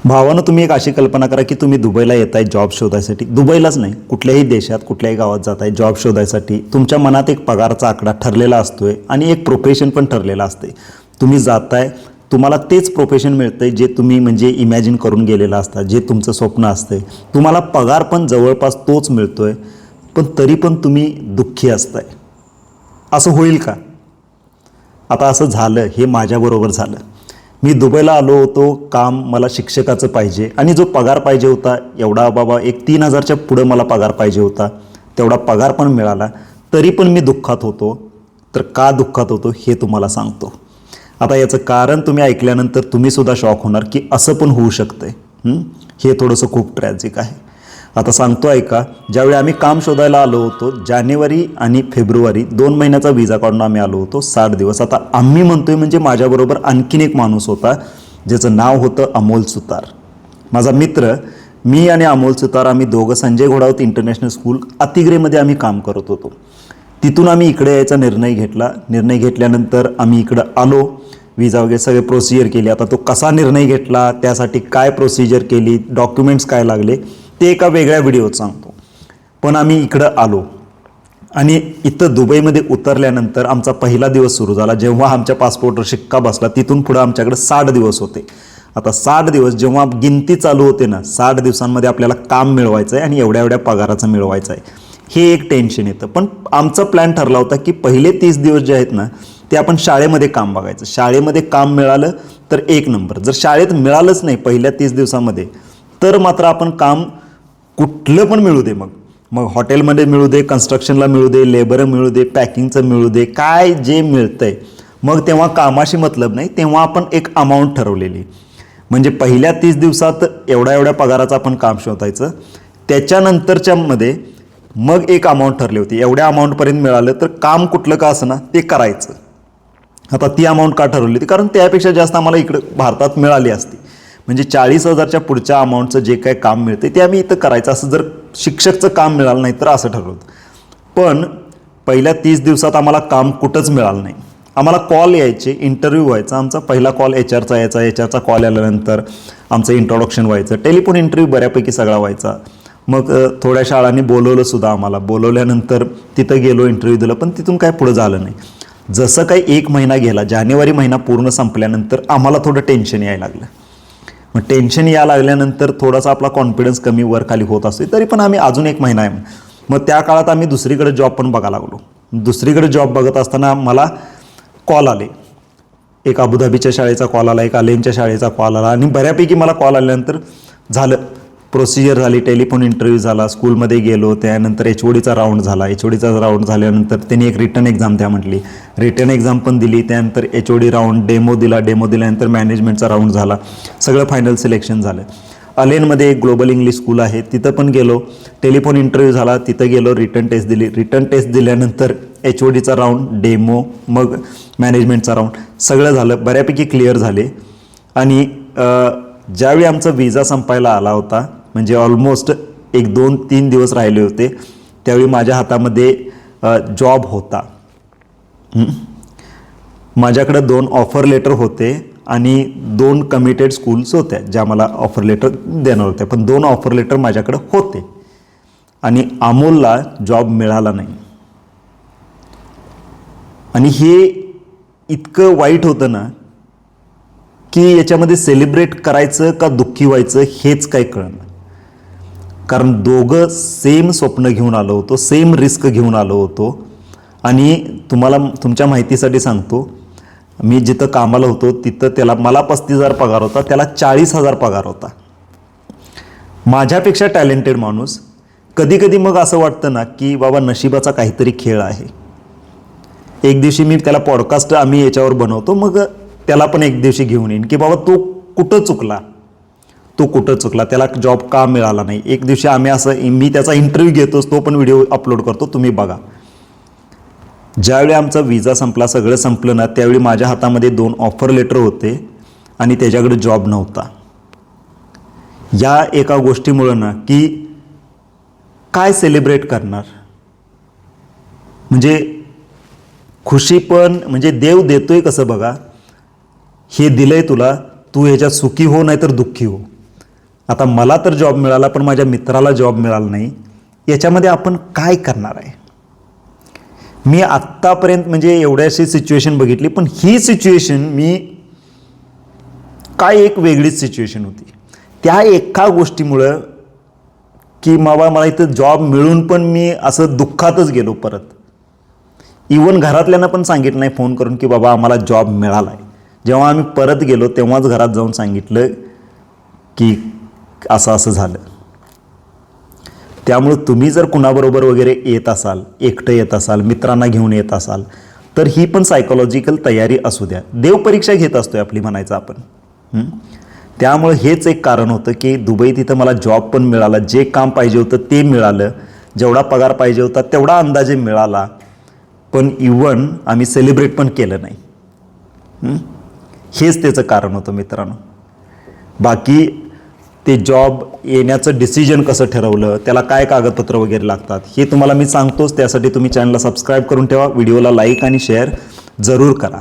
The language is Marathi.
भावानं तुम्ही एक अशी कल्पना करा की तुम्ही दुबईला येत आहे जॉब शोधायसाठी. दुबईलाच नाही, कुठल्याही देशात कुठल्याही गावात जात आहे जॉब शोधायसाठी. तुमच्या मनात एक पगाराचा आकडा ठरलेला असतोय आणि एक प्रोफेशन पण ठरलेलं असते. तुम्ही जाताय, तुम्हाला तेच प्रोफेशन मिळतंय जे तुम्ही म्हणजे इमॅजिन करून गेलेलं असतं, जे तुमचं स्वप्न असतंय. तुम्हाला पगार पण जवळपास तोच मिळतोय, पण तरी पण तुम्ही दुःखी असताय. असं होईल का? आता असं झालं, हे माझ्याबरोबर झालं. मी दुबईला आलो होतो, काम मला शिक्षकाचं पाहिजे आणि जो पगार पाहिजे होता एवढा बाबा एक 3,000च्या पुढं मला पगार पाहिजे होता, तेवढा पगार पण मिळाला. तरी पण मी दुःखात होतो. तर का दुःखात होतो हे तुम्हाला सांगतो. आता याचं कारण तुम्ही ऐकल्यानंतर तुम्हीसुद्धा शॉक होणार की असं पण होऊ शकतंय. हे थोडंसं खूप ट्रॅजिक आहे. आता सांगतो ऐका. ज्यावेळी आम्ही काम शोधायला आलो होतो, जानेवारी आणि फेब्रुवारी 2 महिन्याचा विजा काढून आम्ही आलो होतो, 60 दिवस. आता आम्ही म्हणतोय म्हणजे माझ्याबरोबर आणखीन एक माणूस होता, ज्याचं नाव होतं अमोल सुतार. माझा मित्र. मी आणि अमोल सुतार आम्ही दोघं संजय घोडावत इंटरनॅशनल स्कूल अतिग्रेमध्ये आम्ही काम करत होतो. तिथून आम्ही इकडे यायचा निर्णय घेतला. निर्णय घेतल्यानंतर आम्ही इकडं आलो, विजा वगैरे सगळे प्रोसिजर केली. आता तो कसा निर्णय घेतला, त्यासाठी काय प्रोसिजर केली, डॉक्युमेंट्स काय लागले, ते एका वेगळ्या व्हिडिओत सांगतो. पण आम्ही इकडं आलो आणि इथं दुबईमध्ये उतरल्यानंतर आमचा पहिला दिवस सुरू झाला. जेव्हा आमच्या पासपोर्टवर शिक्का बसला, तिथून पुढं आमच्याकडे 60 दिवस होते. आता 60 दिवस जेव्हा गिनती चालू होते ना, 60 दिवसांमध्ये आपल्याला काम मिळवायचं आहे आणि एवढ्या एवढ्या पगाराचं मिळवायचं आहे, हे एक टेन्शन येतं. पण आमचा प्लॅन ठरला होता की पहिले 30 दिवस जे आहेत ना, ते आपण शाळेमध्ये काम बघायचं. शाळेमध्ये काम मिळालं तर एक नंबर. जर शाळेत मिळालंच नाही पहिल्या 30 दिवसामध्ये, तर मात्र आपण काम कुठलं पण मिळू दे, मग हॉटेलमध्ये मिळू दे, कन्स्ट्रक्शनला मिळू दे, लेबर मिळू दे, पॅकिंगचं मिळू दे, काय जे मिळतंय, मग तेव्हा कामाशी मतलब नाही. तेव्हा आपण एक अमाऊंट ठरवलेली, म्हणजे पहिल्या 30 दिवसात एवढ्या एवढ्या पगाराचं आपण काम शोधायचं. त्याच्यानंतरच्या मध्ये मग एक अमाऊंट ठरली होती, एवढ्या अमाऊंटपर्यंत मिळालं तर काम कुठलं का असं ना ते करायचं. आता ती अमाऊंट का ठरवली होती? कारण त्यापेक्षा जास्त आम्हाला इकडं भारतात मिळाली असती. म्हणजे 40,000च्या पुढच्या अमाऊंटचं जे काही काम मिळते ते आम्ही इथं करायचं. असं जर शिक्षकचं काम मिळालं नाही तर असं ठरवलं. पण पहिल्या 30 दिवसात आम्हाला काम कुठंच मिळालं नाही. आम्हाला कॉल यायचे, इंटरव्ह्यू व्हायचा. आमचा पहिला कॉल एचआरचा यायचा. एचआरचा कॉल आल्यानंतर आमचं इंट्रोडक्शन व्हायचं. टेलिफोन इंटरव्ह्यू बऱ्यापैकी सगळा व्हायचा. मग थोड्या शाळांनी बोलवलं सुद्धा आम्हाला. बोलवल्यानंतर तिथं गेलो, इंटरव्ह्यू दिला, पण तिथून काय पुढं झालं नाही. जसं काही 1 महिना गेला, जानेवारी महिना पूर्ण संपल्यानंतर आम्हाला थोडं टेन्शन यायला लागलं. मग टेन्शन यायला लागल्यानंतर थोडासा आपला कॉन्फिडन्स कमी वर खाली होत असतो. तरी पण आम्ही अजून 1 महिना आहे. मग त्या काळात आम्ही दुसरीकडे जॉब पण बघायला लागलो. दुसरीकडे जॉब बघत असताना मला कॉल आले. एक अबुधाबीच्या शाळेचा कॉल आला, एक अलेनच्या शाळेचा कॉल आला आणि बऱ्यापैकी मला कॉल आल्यानंतर झालं, प्रोसिजर झाली, टेलिफोन इंटरव्ह्यू झाला, स्कूलमध्ये गेलो, त्यानंतर HODचा राऊंड झाला. HODचा राऊंड झाल्यानंतर त्यांनी एक रिटर्न एक्झाम द्या म्हटली. रिटर्न एक्झाम पण दिली. त्यानंतर HOD राऊंड, डेमो दिला. डेमो दिल्यानंतर मॅनेजमेंटचा राऊंड झाला. सगळं फायनल सिलेक्शन झालं. अलेनमध्ये एक ग्लोबल इंग्लिश स्कूल आहे, तिथं पण गेलो. टेलिफोन इंटरव्ह्यू झाला, तिथं गेलो, रिटर्न टेस्ट दिली. रिटर्न टेस्ट दिल्यानंतर HODचा राऊंड, डेमो, मग मॅनेजमेंटचा राऊंड, सगळं झालं. बऱ्यापैकी क्लिअर झाले. आणि ज्यावेळी आमचा विजा संपायला आला होता, म्हणजे ऑलमोस्ट एक 2-3 दिवस राहिले होते, त्यावेळी माझ्या हातामध्ये जॉब होता. माझ्याकडे 2 ऑफर लेटर होते आणि 2 कमिटेड स्कूल्स होत्या ज्या मला ऑफर लेटर देणार होत्या. पण 2 ऑफर लेटर माझ्याकडे होते आणि अमोलला जॉब मिळाला नाही. आणि हे इतकं वाईट होतं ना की याच्यामध्ये सेलिब्रेट करायचं का दुःखी व्हायचं हेच काही कळलं. कारण दोघं सेम स्वप्न घेऊन आलो होतो, सेम रिस्क घेऊन आलो होतो. आणि तुम्हाला तुमच्या माहितीसाठी सांगतो, मी जिथं कामाला होतो तिथं मला 35,000 पगार होता, त्याला 40,000 पगार होता. माझ्यापेक्षा टॅलेंटेड माणूस. कधी कधी मग असं वाटतं ना की बाबा नशिबाचा काहीतरी खेळ आहे. एक दिवशी मी त्याला पॉडकास्ट आम्ही याच्यावर बनवतो, मग त्याला पण एक दिवशी घेऊन येईन की बाबा तो कुठं चुकला, त्याला जॉब का मिळाला नाही. एक दिवशी मी त्याचा इंटरव्ह्यू घेतोच, तो पण व्हिडिओ अपलोड करतो, तुम्ही बघा. ज्यावेळी आमचा विजा संपला, सगळं संपलं ना, त्यावेळी माझ्या हातामध्ये 2 ऑफर लेटर होते आणि त्याच्याकडे जॉब नव्हता. या एका गोष्टीमुळं ना की काय सेलिब्रेट करणार, म्हणजे खुशी पण म्हणजे देव देतोय कसं बघा, हे दिलंय तुला, तू ह्याच्यात सुखी हो नाही तर दुःखी हो. आता मला तर जॉब मिळाला पण माझ्या मित्राला जॉब मिळाला नाही, याच्यामध्ये आपण काय करणार आहे? मी आत्तापर्यंत म्हणजे एवढ्याशी सिच्युएशन बघितली, पण ही सिच्युएशन मी काय एक वेगळीच सिच्युएशन होती. त्या एका गोष्टीमुळं की मला इथं जॉब मिळून पण मी असं दुःखातच गेलो परत. इवन घरातल्यांना पण सांगितलं नाही फोन करून की बाबा आम्हाला जॉब मिळाला आहे. जेव्हा आम्ही परत गेलो तेव्हाच घरात जाऊन सांगितलं की असं असं झालं. त्यामुळं तुम्ही जर कुणाबरोबर वगैरे येत असाल, एकटं येत असाल, मित्रांना घेऊन येत असाल, तर ही पण सायकोलॉजिकल तयारी असू द्या. देवपरीक्षा घेत असतोय आपली म्हणायचं आपण. त्यामुळं हेच एक कारण होतं की दुबईत इथं मला जॉब पण मिळाला, जे काम पाहिजे होतं ते मिळालं, जेवढा पगार पाहिजे होता तेवढा अंदाजे मिळाला, पण इवन आम्ही सेलिब्रेट पण केलं नाही. हेच त्याचं कारण होतं मित्रांनो. बाकी ते जॉब येण्याचं डिसिजन कसं ठरवलं, त्याला काय कागदपत्र वगैरे लागतात हे तुम्हाला मी सांगतोच. त्यासाठी तुम्ही चॅनलला सबस्क्राईब करून ठेवा, व्हिडिओला लाईक आणि शेअर जरूर करा.